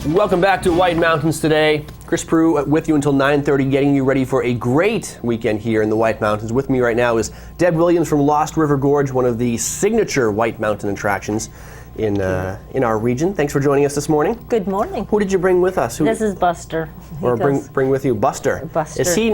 Welcome back to White Mountains today. Chris Prue with you until 9:30, getting you ready for a great weekend here in the White Mountains. With me right now is Deb Williams from Lost River Gorge, one of the signature White Mountain attractions in our region. Thanks for joining us this morning. Good morning. Who did you bring with us? This is Buster. Or bring with you Buster. Buster. Is he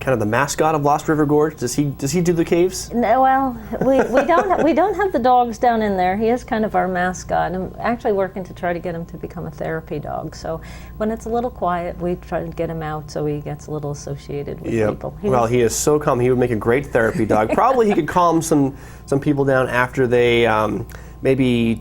kind of the mascot of Lost River Gorge? Does he do the caves? No, well, we don't have the dogs down in there. He is kind of our mascot. I'm actually working to try to get him to become a therapy dog. So when it's a little quiet, we try to get him out so he gets a little associated with people. He is so calm. He would make a great therapy dog. Probably he could calm some people down after they maybe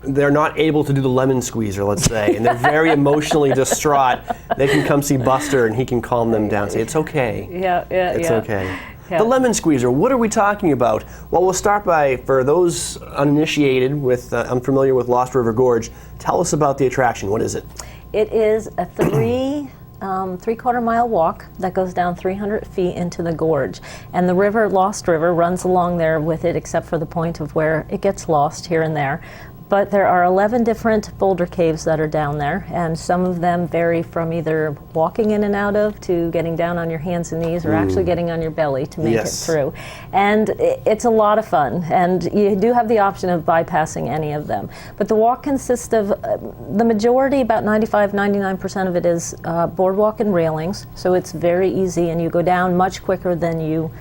they're not able to do the lemon squeezer, let's say, and they're very emotionally distraught. They can come see Buster and he can calm them down, say, it's okay. It's okay. Yeah. The lemon squeezer, what are we talking about? Well, we'll start by, for those uninitiated, unfamiliar with Lost River Gorge, tell us about the attraction. What is it? It is a three-quarter-mile walk that goes down 300 feet into the gorge. And the river, Lost River, runs along there with it, except for the point of where it gets lost here and there. But there are 11 different boulder caves that are down there, and some of them vary from either walking in and out of to getting down on your hands and knees or actually getting on your belly to make it through. And it's a lot of fun, and you do have the option of bypassing any of them. But the walk consists of, the majority, about 99% of it is boardwalk and railings, so it's very easy, and you go down much quicker than you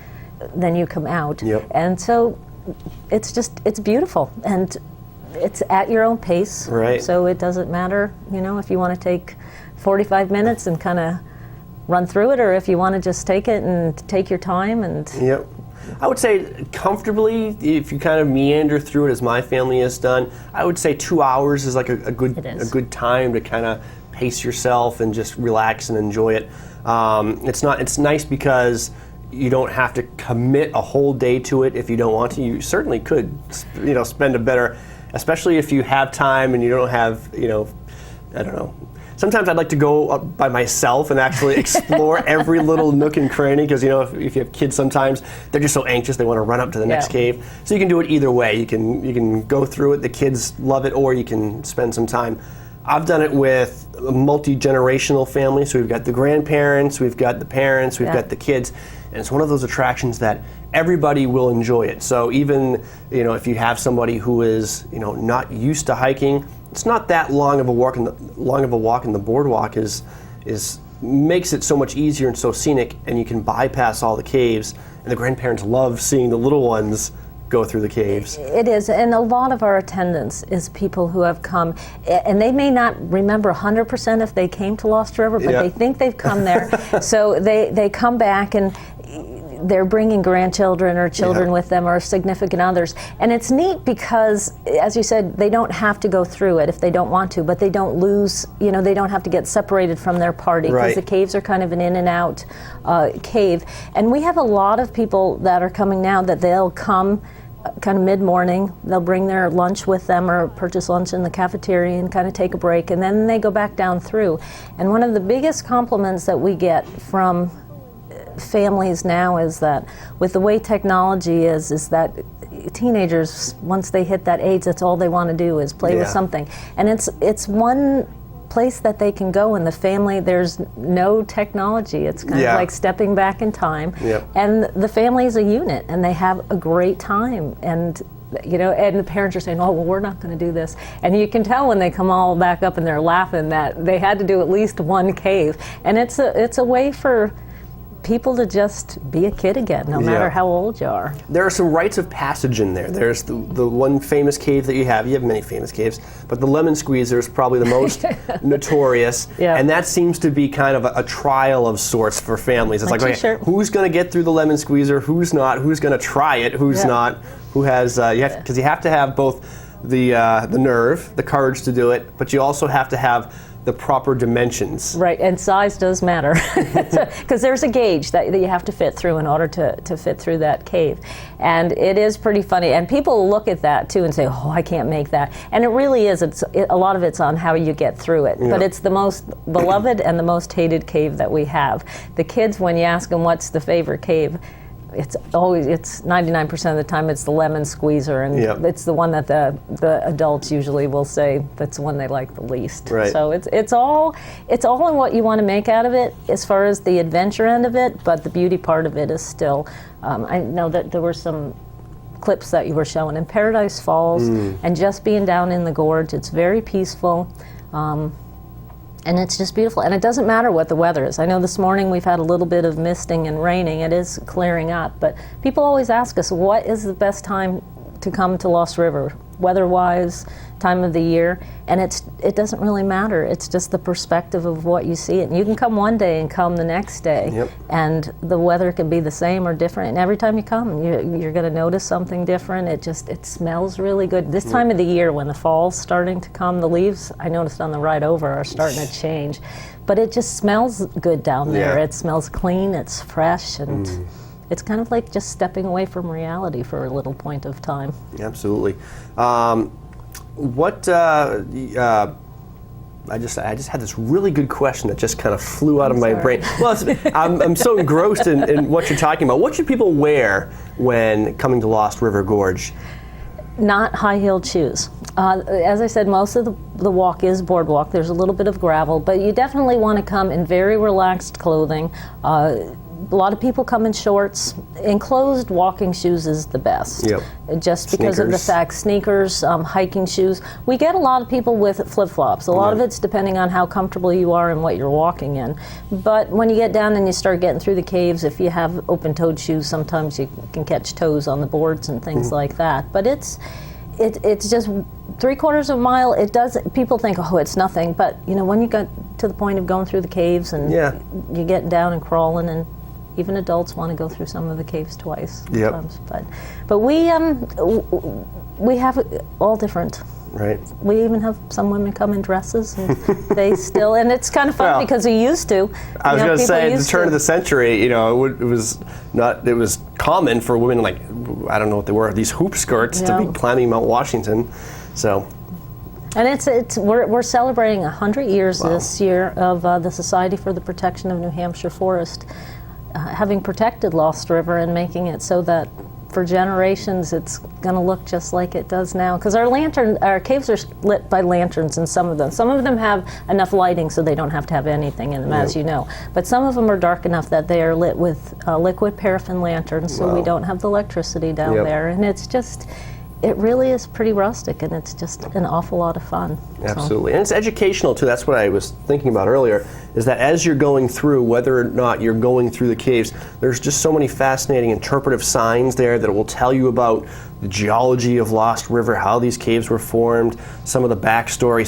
come out. Yep. And so it's beautiful. And it's at your own pace, right? So it doesn't matter, if you want to take 45 minutes and kind of run through it, or if you want to just take it and take your time. And yep, I would say comfortably, if you kind of meander through it, as my family has done, I would say 2 hours is like a good time to kind of pace yourself and just relax and enjoy it. It's nice because you don't have to commit a whole day to it if you don't want to. You certainly could, spend a better. Especially if you have time and you don't have, I don't know. Sometimes I'd like to go up by myself and actually explore every little nook and cranny, because if you have kids, sometimes they're just so anxious they want to run up to the next cave. So you can do it either way. You can go through it. The kids love it, or you can spend some time. I've done it with a multi-generational family. So we've got the grandparents, we've got the parents, we've got the kids, and it's one of those attractions that everybody will enjoy it. So even if you have somebody who is not used to hiking, it's not that long of a walk. And the boardwalk makes it so much easier and so scenic, and you can bypass all the caves. And the grandparents love seeing the little ones go through the caves. It is, and a lot of our attendance is people who have come, and they may not remember 100% if they came to Lost River, but they think they've come there. So they come back, and they're bringing grandchildren or children with them, or significant others. And it's neat because, as you said, they don't have to go through it if they don't want to, but they don't lose, they don't have to get separated from their party, because the caves are kind of an in and out cave. And we have a lot of people that are coming now that they'll come kind of mid-morning, they'll bring their lunch with them or purchase lunch in the cafeteria and kind of take a break, and then they go back down through. And one of the biggest compliments that we get from families now is that with the way technology is that teenagers, once they hit that age, that's all they want to do is play with something. And it's one place that they can go in the family. There's no technology. It's kind of like stepping back in time. And the family is a unit, and they have a great time. And and the parents are saying, oh, well, we're not going to do this. And you can tell when they come all back up and they're laughing that they had to do at least one cave. And it's a way for people to just be a kid again, no matter how old you are. There are some rites of passage in there. There's the one famous cave that you have many famous caves, but the lemon squeezer is probably the most notorious, and that seems to be kind of a trial of sorts for families. It's like, okay, who's going to get through the lemon squeezer, who's not, who's going to try it, who's not, who has, because you have to have both the nerve, the courage to do it, but you also have to have the proper dimensions. Right, and size does matter, because there's a gauge that you have to fit through in order to fit through that cave. And it is pretty funny, and people look at that too and say, oh, I can't make that. And it really is, a lot of it's on how you get through it, but it's the most beloved and the most hated cave that we have. The kids, when you ask them what's the favorite cave, it's 99% of the time it's the lemon squeezer, and it's the one that the adults usually will say that's the one they like the least. Right. So it's all in what you want to make out of it as far as the adventure end of it, but the beauty part of it is still, I know that there were some clips that you were showing in Paradise Falls, and just being down in the gorge, it's very peaceful. And it's just beautiful. And it doesn't matter what the weather is. I know this morning we've had a little bit of misting and raining. It is clearing up. But people always ask us, what is the best time to come to Lost River, weather-wise, time of the year? And it doesn't really matter. It's just the perspective of what you see. And you can come one day and come the next day. And the weather can be the same or different. And every time you come, you're going to notice something different. It smells really good. This time of the year, when the fall's starting to come, the leaves, I noticed on the ride over, are starting to change. But it just smells good down there. It smells clean, it's fresh, and it's kind of like just stepping away from reality for a little point of time. Absolutely. I just had this really good question that just kind of flew out of my brain. Well, I'm so engrossed in what you're talking about. What should people wear when coming to Lost River Gorge? Not high-heeled shoes. As I said, most of the walk is boardwalk. There's a little bit of gravel, but you definitely want to come in very relaxed clothing. A lot of people come in shorts. Enclosed walking shoes is the best. Just because of the fact, sneakers, hiking shoes. We get a lot of people with flip-flops. A lot of it's depending on how comfortable you are and what you're walking in. But when you get down and you start getting through the caves, if you have open-toed shoes, sometimes you can catch toes on the boards and things like that. But it's just 3/4 of a mile. People think, oh, it's nothing. But when you get to the point of going through the caves and you get down and crawling, and even adults want to go through some of the caves twice sometimes. But we have all different. Right. We even have some women come in dresses, and and it's kind of fun because we used to. I was going to say, at the turn of the century, it was common for women, like, I don't know what they were, these hoop skirts to be climbing Mount Washington. So. And we're celebrating 100 years this year of the Society for the Protection of New Hampshire Forest, having protected Lost River and making it so that for generations it's going to look just like it does now. Because our caves are lit by lanterns, and some of them have enough lighting so they don't have to have anything in them, as you know. But some of them are dark enough that they are lit with liquid paraffin lanterns, so we don't have the electricity down there. And it really is pretty rustic, and it's just an awful lot of fun. Absolutely. And it's educational too. That's what I was thinking about earlier, is that as you're going through, whether or not you're going through the caves, there's just so many fascinating interpretive signs there that will tell you about the geology of Lost River, how these caves were formed, some of the backstory,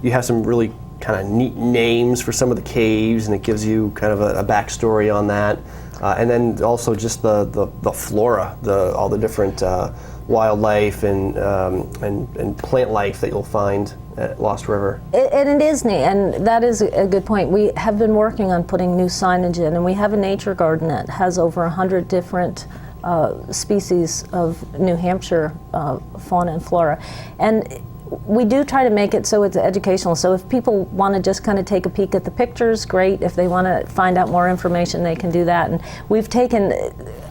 you have some really kind of neat names for some of the caves, and it gives you kind of a backstory on that. And then also just the flora, all the different wildlife and plant life that you'll find at Lost River. And it is neat, and that is a good point. We have been working on putting new signage in, and we have a nature garden that has over 100 different species of New Hampshire fauna and flora. And we do try to make it so it's educational. So if people want to just kind of take a peek at the pictures, great. If they want to find out more information, they can do that. And we've taken,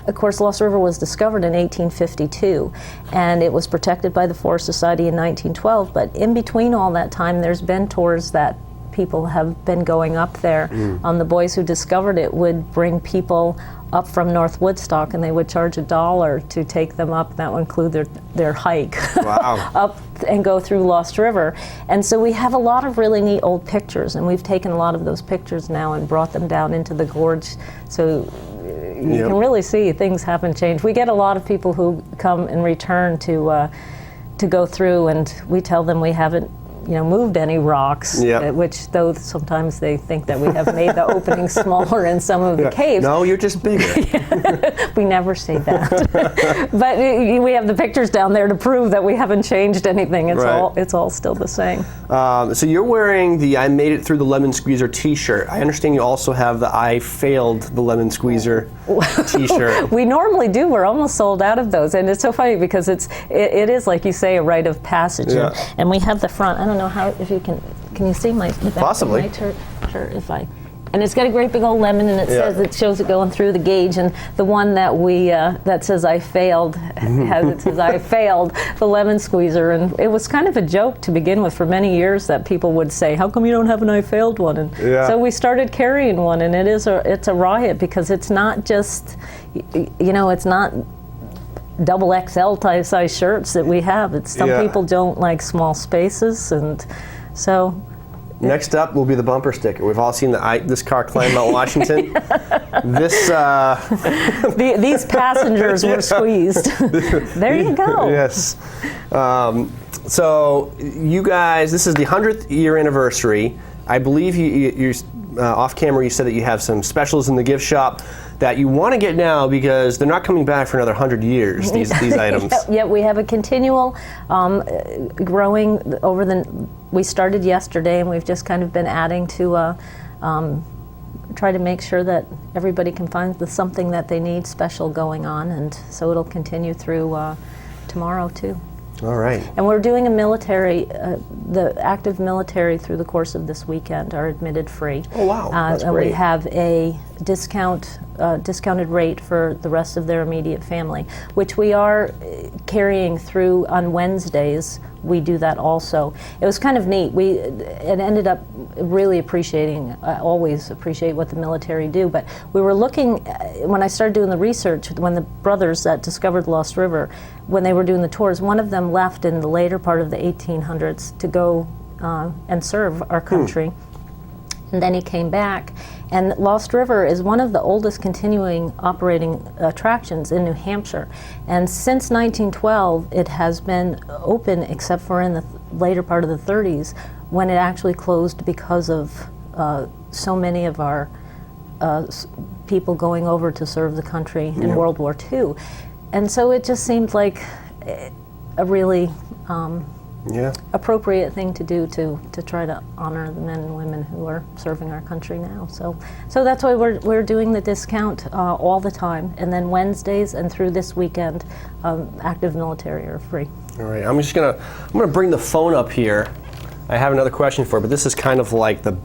of course, Lost River was discovered in 1852, and it was protected by the Forest Society in 1912. But in between all that time, there's been tours that people have been going up there. The boys who discovered it would bring people up from North Woodstock, and they would charge $1 to take them up. That would include their hike up and go through Lost River. And so we have a lot of really neat old pictures, and we've taken a lot of those pictures now and brought them down into the gorge. So you can really see things haven't changed. We get a lot of people who come and return to go through, and we tell them we haven't moved any rocks, which though sometimes they think that we have made the opening smaller in some of the caves. No, you're just bigger. We never say that. But we have the pictures down there to prove that we haven't changed anything. It's all still the same. So you're wearing the I Made It Through the Lemon Squeezer t-shirt. I understand you also have the I Failed the Lemon Squeezer t-shirt. We normally do. We're almost sold out of those. And it's so funny because it is, like you say, a rite of passage. And we have the front. I don't know if you can you see my the back Possibly. of my shirt if I And it's got a great big old lemon, and it shows it going through the gauge. And the one that that says I failed says I failed the lemon squeezer. And it was kind of a joke to begin with for many years that people would say, how come you don't have an I failed one? And so we started carrying one, and it's a riot because it's not just, it's not double XL type size shirts that we have. It's some people don't like small spaces, and so. Next up will be the bumper sticker. We've all seen this car climb Mount Washington. These passengers were squeezed. There you go. Yes. So you guys, this is the 100th year anniversary. I believe you off camera you said that you have some specials in the gift shop that you want to get now because they're not coming back for another 100 years, these items. Yeah, we have a continual growing we started yesterday, and we've just kind of been adding to try to make sure that everybody can find something that they need special going on, and so it'll continue through tomorrow too. All right. And we're doing a military, the active military through the course of this weekend are admitted free. Oh wow, that's and great. we have a discounted rate for the rest of their immediate family, which we are carrying through on Wednesdays. We do that also. It was kind of neat. It ended up really always appreciate what the military do, but we were looking, when I started doing the research, when the brothers that discovered Lost River, when they were doing the tours, one of them left in the later part of the 1800s to go and serve our country. And then he came back. And Lost River is one of the oldest continuing operating attractions in New Hampshire. And since 1912, it has been open except for in the later part of the 30s when it actually closed because of so many of our people going over to serve the country in World War II. And so it just seemed like a really appropriate thing to do to try to honor the men and women who are serving our country now. So that's why we're doing the discount all the time. And then Wednesdays and through this weekend, active military are free. All right, I'm gonna bring the phone up here. I have another question for you, but this is kind of like the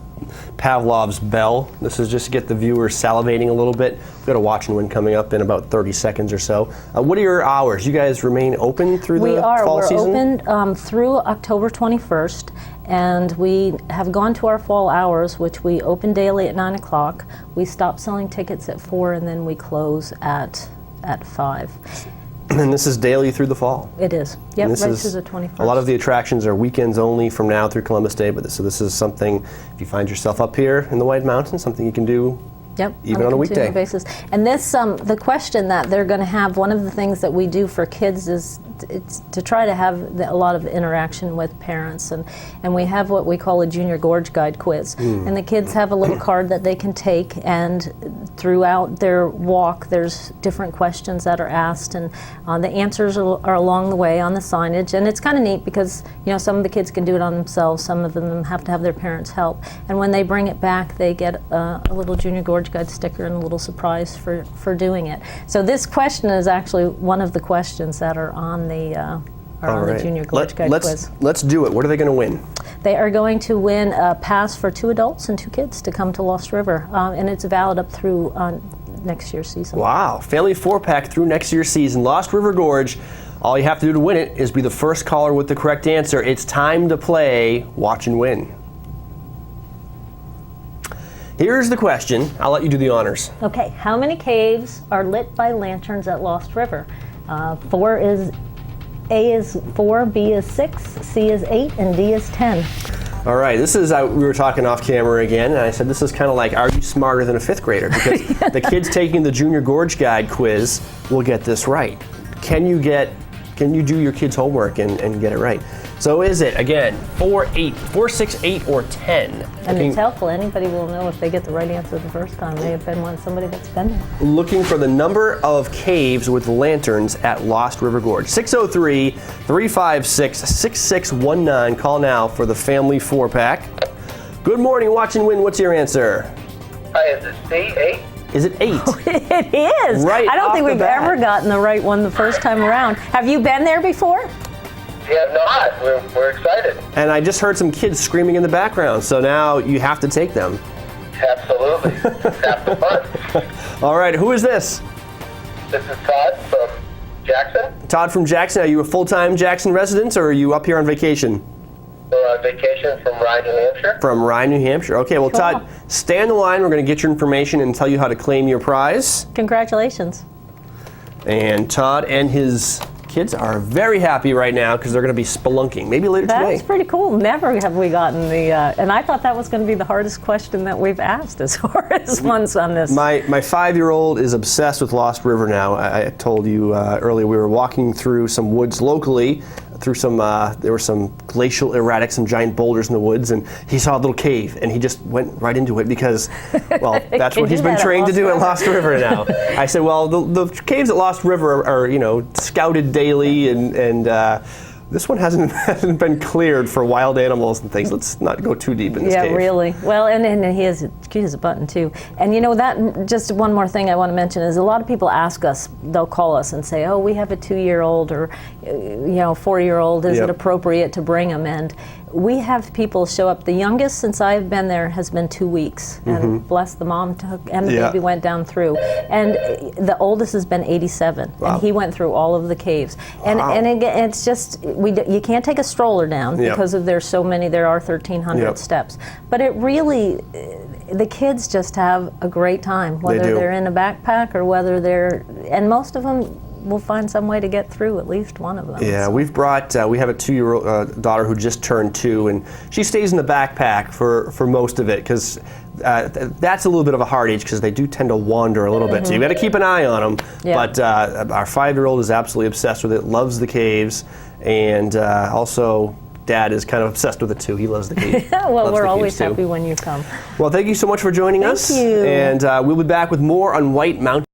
Pavlov's bell. This is just to get the viewers salivating a little bit. We've got a Watch and Win coming up in about 30 seconds or so. What are your hours? You guys remain open through the fall season? We're open through October 21st, and we have gone to our fall hours, which we open daily at 9 o'clock. We stop selling tickets at 4, and then we close at 5. And this is daily through the fall. It is. Yep, right through the 21st. A lot of the attractions are weekends only from now through Columbus Day, but this is something, if you find yourself up here in the White Mountains, something you can do even on a weekday. Basis. And this, the question that they're going to have, one of the things that we do for kids is it's to try to have a lot of interaction with parents, and we have what we call a Junior Gorge Guide quiz. And the kids have a little card that they can take, and throughout their walk there's different questions that are asked, and the answers are along the way on the signage. And it's kind of neat because some of the kids can do it on themselves, some of them have to have their parents help, and when they bring it back they get a little Junior Gorge Guide sticker and a little surprise for doing it. So this question is actually one of the questions that are on the Junior Gorge Guide quiz. Let's do it. What are they going to win? They are going to win a pass for 2 adults and 2 kids to come to Lost River, and it's valid up through next year's season. Wow, family 4-pack through next year's season. Lost River Gorge. All you have to do to win it is be the first caller with the correct answer. It's time to play Watch and Win. Here's the question. I'll let you do the honors. Okay, how many caves are lit by lanterns at Lost River? A is 4, B is 6, C is 8, and D is 10. All right, this is, we were talking off camera again, and I said this is kind of like, are you smarter than a 5th grader? Because the kids taking the Junior Gorge Guide quiz will get this right. Can you do your kids' homework and get it right? So is it, again, 4, 8, 4, 6, 8, or 10? And it's helpful. Anybody will know if they get the right answer the first time. They have been somebody that's been there. Looking for the number of caves with lanterns at Lost River Gorge. 603-356-6619. Call now for the family 4-pack. Good morning, Watch and Win. What's your answer? Hi, is it C, 8? Is it 8? It is. Right. I don't think we've ever gotten the right one the first time around. Have you been there before? Yeah, not. We're excited. And I just heard some kids screaming in the background, so now you have to take them. Absolutely. Half the fun. All right, who is this? This is Todd from Jackson. Todd from Jackson. Are you a full-time Jackson resident, or are you up here on vacation? We're on vacation from Rye, New Hampshire. From Rye, New Hampshire. Okay, well, Cool. Todd, stay on the line. We're going to get your information and tell you how to claim your prize. Congratulations. And Todd and his kids are very happy right now because they're going to be spelunking. Maybe later today. That's pretty cool. Never have we gotten the, and I thought that was going to be the hardest question that we've asked as far as ones on this. My 5-year-old is obsessed with Lost River now. I told you earlier we were walking through some woods locally, through some, there were some glacial erratics, some giant boulders in the woods, and he saw a little cave, and he just went right into it because, well, that's what he's been trained to do at Lost River now. I said, well, the caves at Lost River are scouted daily, and this one hasn't been cleared for wild animals and things. Let's not go too deep in this cave. Yeah, really. Well, and he has a button too. And that, just one more thing I want to mention is a lot of people ask us, they'll call us and say, oh, we have a 2-year-old or 4-year-old. Is it appropriate to bring them? And we have people show up. The youngest since I've been there has been 2 weeks, and bless the mom took, and the baby went down through. And the oldest has been 87, and he went through all of the caves. And again, it's just you can't take a stroller down because of there's so many. There are 1,300 steps, but it really the kids just have a great time, whether they're in a backpack or whether and most of them will find some way to get through, at least one of them. Yeah, we've brought, we have a 2-year-old daughter who just turned 2, and she stays in the backpack for most of it, because that's a little bit of a hard age, because they do tend to wander a little bit, so you've got to keep an eye on them. But our 5-year-old is absolutely obsessed with it, loves the caves, and also Dad is kind of obsessed with it too. He loves the cave. Well, we're always happy when you come. Well, thank you so much for joining us. Thank you. And we'll be back with more on White Mountain.